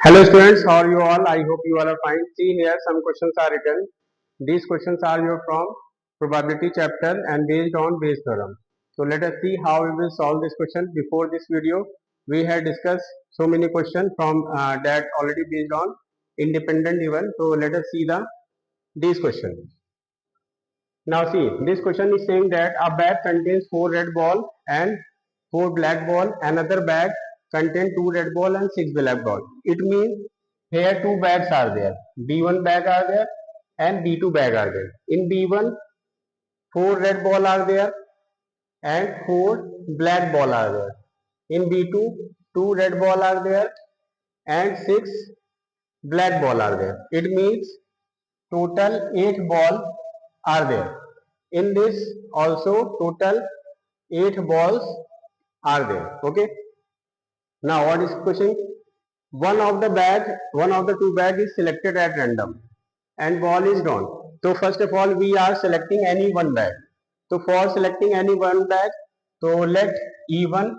Hello students, how are you all? I hope you all are fine. See here some questions are written. These questions are your from probability chapter and based on Bayes theorem. So let us see how we will solve this question. Before this video, we had discussed so many questions from that already based on independent event. So let us see these questions. Now see, this question is saying that a bag contains 4 red ball and 4 black ball. Another bag contains 2 red ball and 6 black ball. It means here 2 bags are there. B1 bag are there and B2 bag are there. In B1, 4 red ball are there and 4 black ball are there. In B2, 2 red ball are there and 6 black ball are there. It means total 8 ball are there. In this also total 8 balls are there. Okay. Now what is question? One of the two bag is selected at random and ball is drawn. So first of all we are selecting any one bag. So for selecting any one bag, so let E1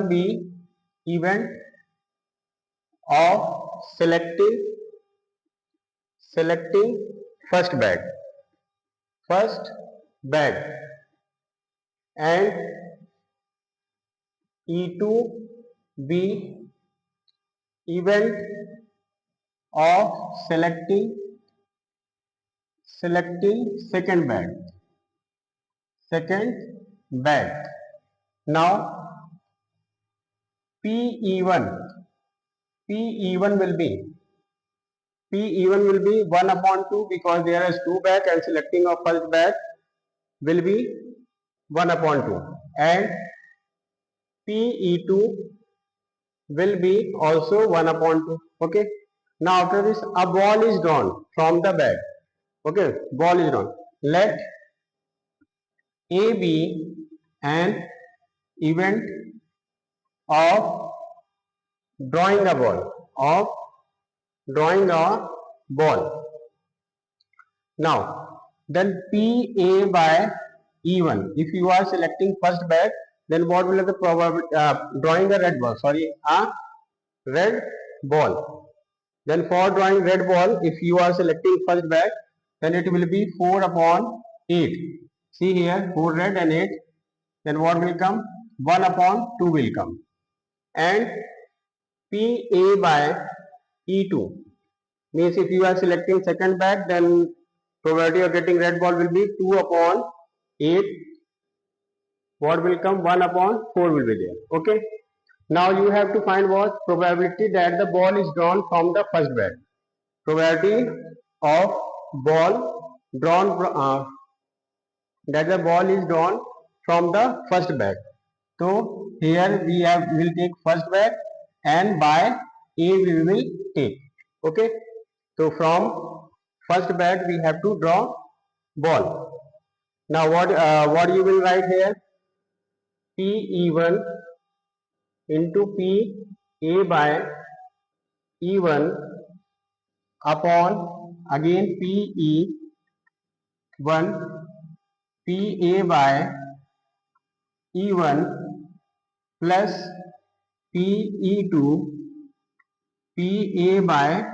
be event of selecting first bag and E2 be event of selecting second bag. Now P E1 will be 1 upon 2 because there is 2 bag and selecting of first bag will be 1 upon 2 and PE2 will be also 1 upon 2. Okay. Now after this a ball is drawn from the bag. Okay. Ball is drawn. Let A be an event of drawing a ball. Now then PA by E1. If you are selecting first bag, then what will be the probability drawing a red ball? Sorry, a red ball. Then for drawing red ball, if you are selecting first bag, then it will be 4 upon 8. See here, 4 red and 8. Then what will come? 1 upon 2 will come. And PA by E2 means if you are selecting second bag, then probability of getting red ball will be 2 upon 8. What will come? 1 upon 4 will be there. Okay. Now you have to find what probability that the ball is drawn from the first bag. Probability of ball drawn that the ball is drawn from the first bag. So here will take first bag and by A we will take. Okay. So from first bag we have to draw ball. Now what you will write here? PE1 into PA by E1 upon again PE1 PA by E1 plus PE2 PA by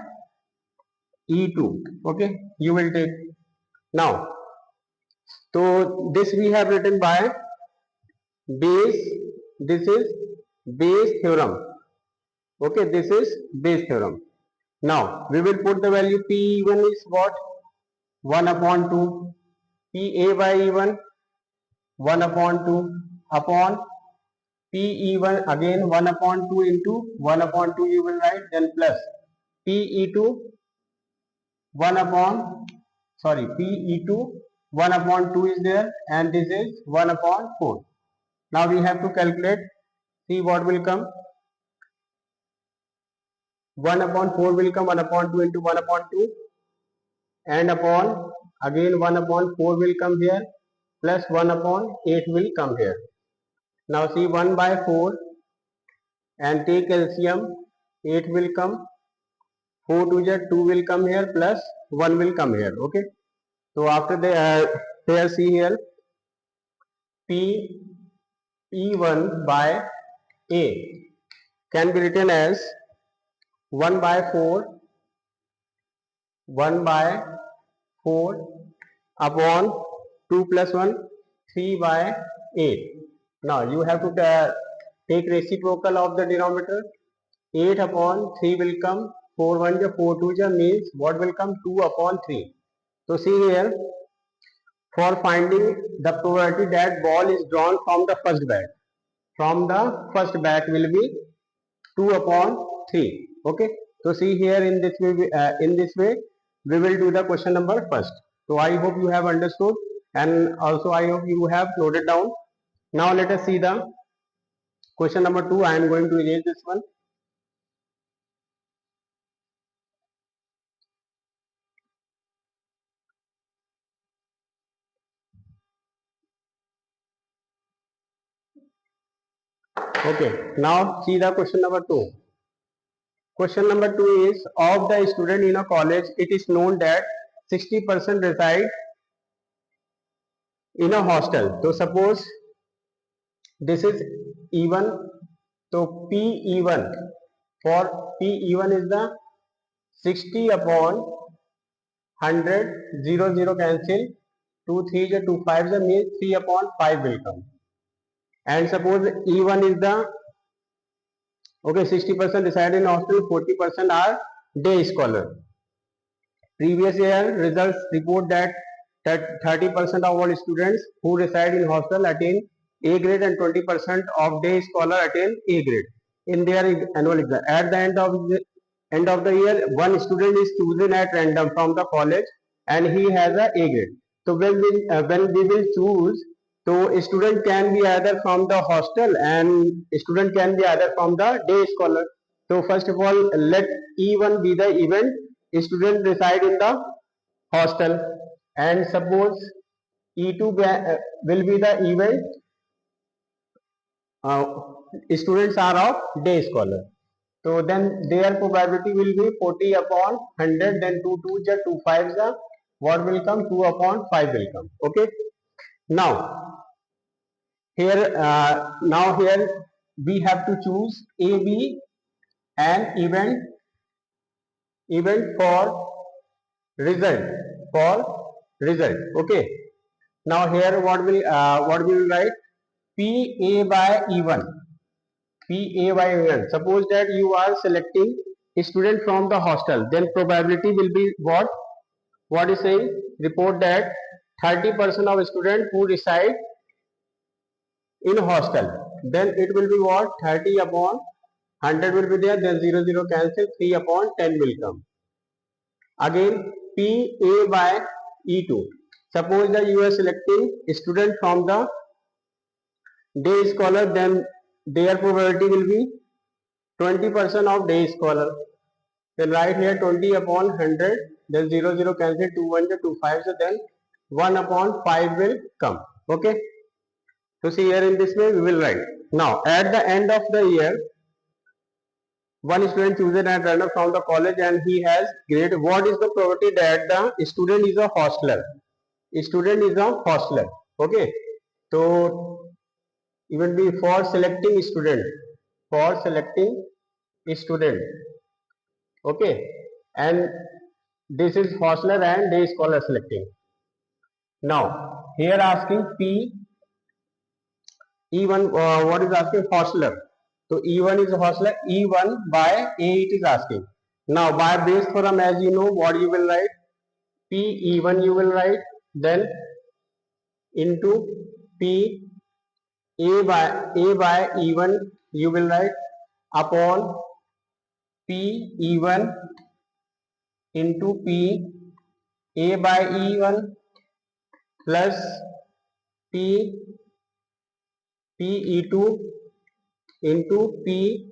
E2. Okay, you will take now. So this we have written by Bayes. This is Bayes theorem. Okay, this is Bayes theorem. Now we will put the value P1 is what? 1 upon 2. PA by E1 1 upon 2 upon PE1 again 1 upon 2 into 1 upon 2 you will write, then plus PE2 1 upon PE2 1 upon 2 is there and this is 1 upon 4. Now we have to calculate, see what will come. 1 upon 4 will come, 1 upon 2 into 1 upon 2 and upon again 1 upon 4 will come here plus 1 upon 8 will come here. Now see 1 by 4 and take LCM, 8 will come, 4 to the 2 will come here plus 1 will come here. Okay. So after the here see here P E1 by A. can be written as 1 by 4, 1 by 4 upon 2 plus 1, 3 by 8. Now you have to take reciprocal of the denominator. 8 upon 3 will come, 4 1 ja 4 2 ja means what will come, 2 upon 3. So see here, for finding the probability that ball is drawn from the first bat. From the first bat will be 2 upon 3. Okay. So see here, in this way we will do the question number first. So I hope you have understood, and also I hope you have noted down. Now let us see the question number 2. I am going to erase this one. Okay, now see the question number 2. Question number 2 is, of the student in a college, it is known that 60% reside in a hostel. So suppose this is E1. So PE1, for PE1 is the 60 upon 100, 0 0 cancel, 2 3 ja 2 5 ja means 3 upon 5 will come. And suppose E1 is the, okay, 60% reside in hostel, 40% are day scholar. Previous year results report that 30% of all students who reside in hostel attain A grade and 20% of day scholar attain A grade in their annual exam. At the end of the year, one student is chosen at random from the college and he has a A grade. So when we will choose, so a student can be either from the hostel and a student can be either from the day scholar. So first of all, let E1 be the event. Student reside in the hostel, and suppose E2 will be the event. Students are of day scholar. So then their probability will be 40 upon 100. Then 2 2 ja 2 5 ja. What will come? 2 upon 5 will come. Okay. Now here we have to choose A, B, and event result for result. Okay. Now here what will write? PA by E1. PA by E1. Suppose that you are selecting a student from the hostel, then probability will be what? What is saying? Report that 30% of students who reside in hostel. Then it will be what? 30 upon 100 will be there. Then 0 0 cancel. 3 upon 10 will come. Again, PA by E2. Suppose that you are selecting a student from the day scholar, then their probability will be 20% of day scholar. Then write here 20 upon 100, then 0 0 cancel, 2 1 2 5, so then 1 upon 5 will come. Okay. So see here, in this way we will write. Now at the end of the year, one student chosen at random from the college and he has grade. What is the probability that the student is a hostler? Student is a hostler. Okay. So even be for selecting student. For selecting student. Okay. And this is hostler and day scholar selecting. Now here asking P E1, what is asking? Hostler. So E1 is hostler. E1 by A it is asking. Now by base theorem, as you know, what you will write? P E1 you will write, then into P A by E1 you will write upon P E1 into P A by E1 plus P E2 into P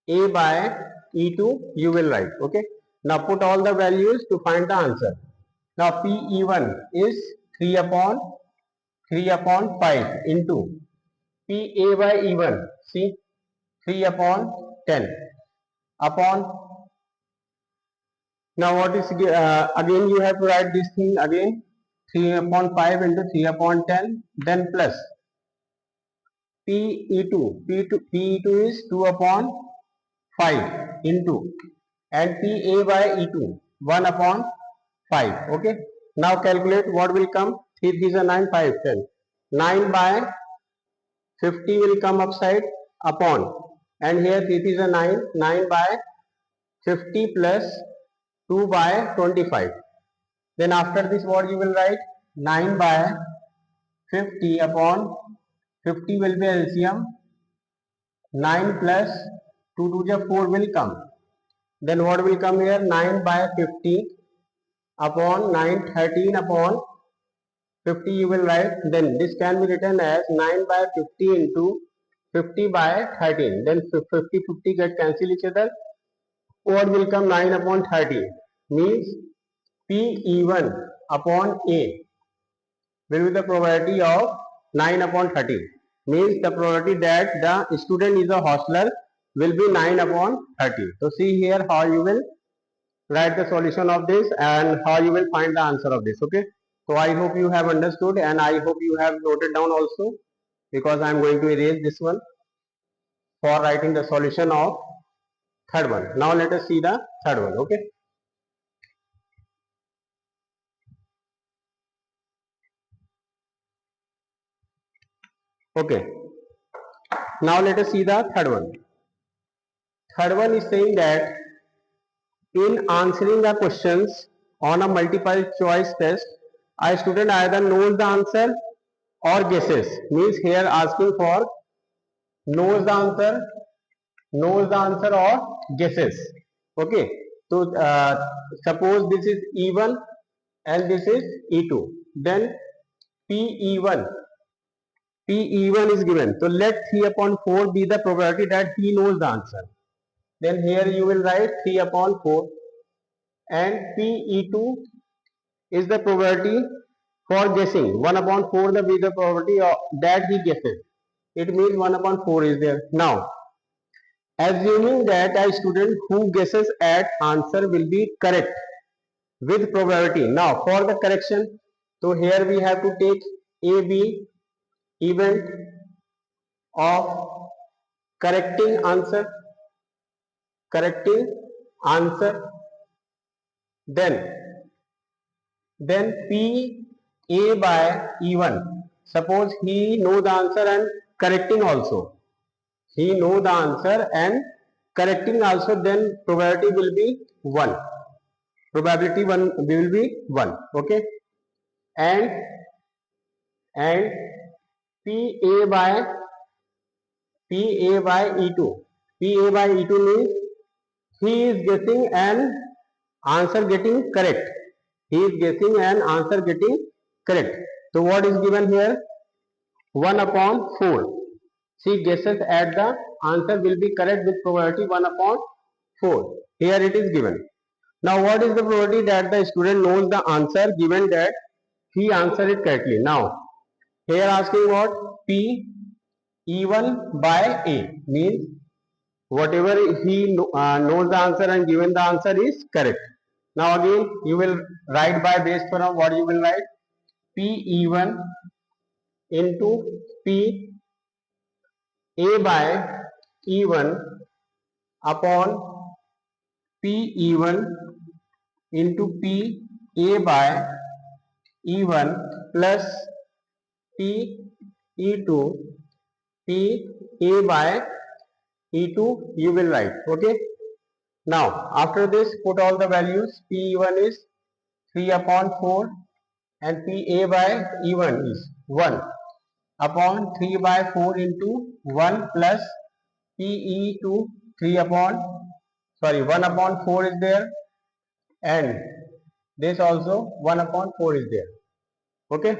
A by E2 you will write. Okay. Now put all the values to find the answer. Now PE1 is 3 upon 5 into PA by E1. See, 3 upon 10 upon. Now what is again you have to write this thing again. 3 upon 5 into 3 upon 10, then plus PE2. P2 is 2 upon 5 into, and PA by E2 1 upon 5. Okay. Now calculate what will come. 3 3 is 9, 5 10. 9 by 50 will come upside upon, and here 3 3 is 9. 9 by 50 plus 2 by 25. Then after this what you will write? 9 by 50 upon 50 will be LCM. 9 plus 2 to the 4 will come. Then what will come here? 9 by 50 upon 9, 13 upon 50 you will write. Then this can be written as 9 by 50 into 50 by 13. Then 50 50 get cancel each other. What will come? 9 upon 30 means PE1 upon A will be the probability of 9 upon 30. Means the probability that the student is a hostler will be 9 upon 30. So see here how you will write the solution of this and how you will find the answer of this. Okay. So I hope you have understood, and I hope you have noted down also, because I am going to erase this one for writing the solution of third one. Now let us see the third one. Okay. Okay. Now let us see the third one. Third one is saying that in answering the questions on a multiple choice test, a student either knows the answer or guesses. Means here asking for knows the answer or guesses. Okay. So suppose this is E1 and this is E2. Then PE1 PE1 is given. So let 3 upon 4 be the probability that he knows the answer. Then here you will write 3 upon 4, and PE2 is the probability for guessing. 1 upon 4 the be the probability that he guesses. It means 1 upon 4 is there. Now, assuming that a student who guesses at answer will be correct with probability. Now, for the correction, so here we have to take AB event of correcting answer, then P A by E1. Suppose he know the answer and correcting also. He know the answer and correcting also, then probability will be 1. Probability 1 will be 1. Okay. And PA by E2. PA by E2 means he is guessing and answer getting correct. He is guessing and answer getting correct. So what is given here? 1 upon 4. She guesses at the answer will be correct with probability 1 upon 4. Here it is given. Now what is the probability that the student knows the answer given that he answered it correctly? Now here asking what? P E1 by A means whatever he knows the answer and given the answer is correct. Now again you will write by base theorem. What you will write? PE1 into P A by E1 upon PE1 into P A by E1 plus PE2 P A by E2 you will write. Okay. Now after this put all the values. PE1 is 3 upon 4 and PA by E1 is 1 upon 3 by 4 into 1 plus PE2 3 upon 1 upon 4 is there, and this also 1 upon 4 is there. Okay.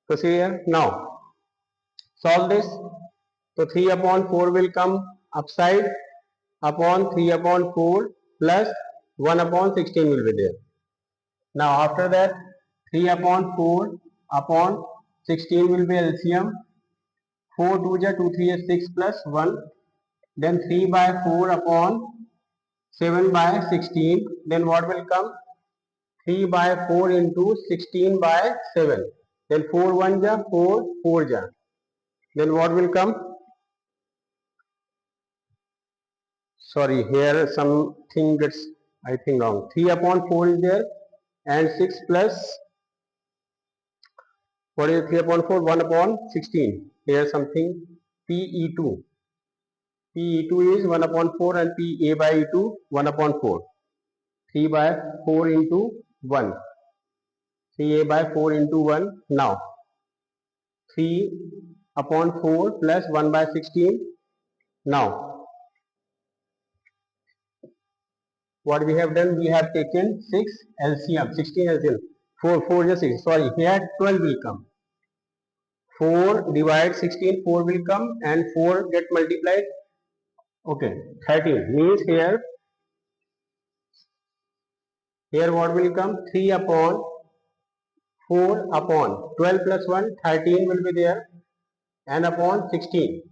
So see here, now solve this. So 3 upon 4 will come upside upon 3 upon 4 plus 1 upon 16 will be there. Now after that 3 upon 4 upon 16 will be LCM. 4 2 ja 2 3 is 6 plus 1. Then 3 by 4 upon 7 by 16. Then what will come? 3 by 4 into 16 by 7. Then 4 1 ja 4 4 ja. Then what will come? sorry, here something gets I think wrong. 3 upon 4 is there, and 6 plus what is 3 upon 4? 1 upon 16. Here something PE2. PE2 is 1 upon 4 and PA by E2 1 upon 4. 3 by 4 into 1. 3A by 4 into 1. Now 3 upon 4 plus 1 by 16. Now what we have done, we have taken 6 LCM, 16 LCM. 4 is 6. Sorry, here 12 will come. 4 divide 16, 4 will come, and 4 get multiplied. Okay, 13 means here what will come? 3 upon 4 upon 12 plus 1, 13 will be there, and upon 16.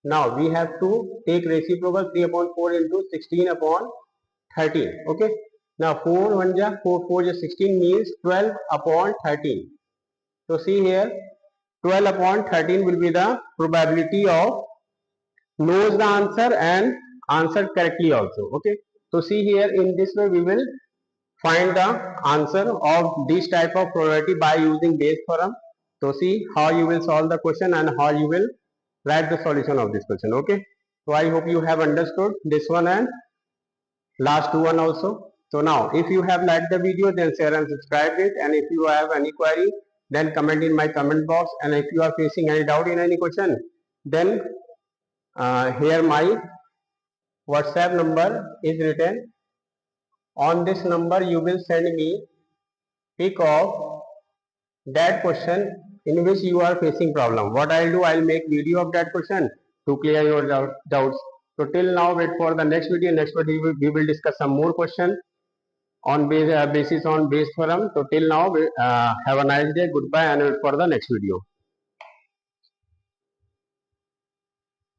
Now we have to take reciprocal 3 upon 4 into 16 upon 13. Okay. Now 4 1 ja 4 4 ja 16 means 12 upon 13. So see here 12 upon 13 will be the probability of knows the answer and answered correctly also. Okay. So see here in this way we will find the answer of this type of probability by using Bayes theorem. So see how you will solve the question and how you will write the solution of this question. Okay. So I hope you have understood this one and last one also. So now if you have liked the video, then share and subscribe it, and if you have any query, then comment in my comment box, and if you are facing any doubt in any question, then here my WhatsApp number is written. On this number you will send me pic of that question in which you are facing problem. What I'll do, I'll make video of that question to clear your doubts. So till now, wait for the next video. Next video we will discuss some more question on basis on Bayes theorem. So till now, have a nice day. Goodbye, and wait for the next video.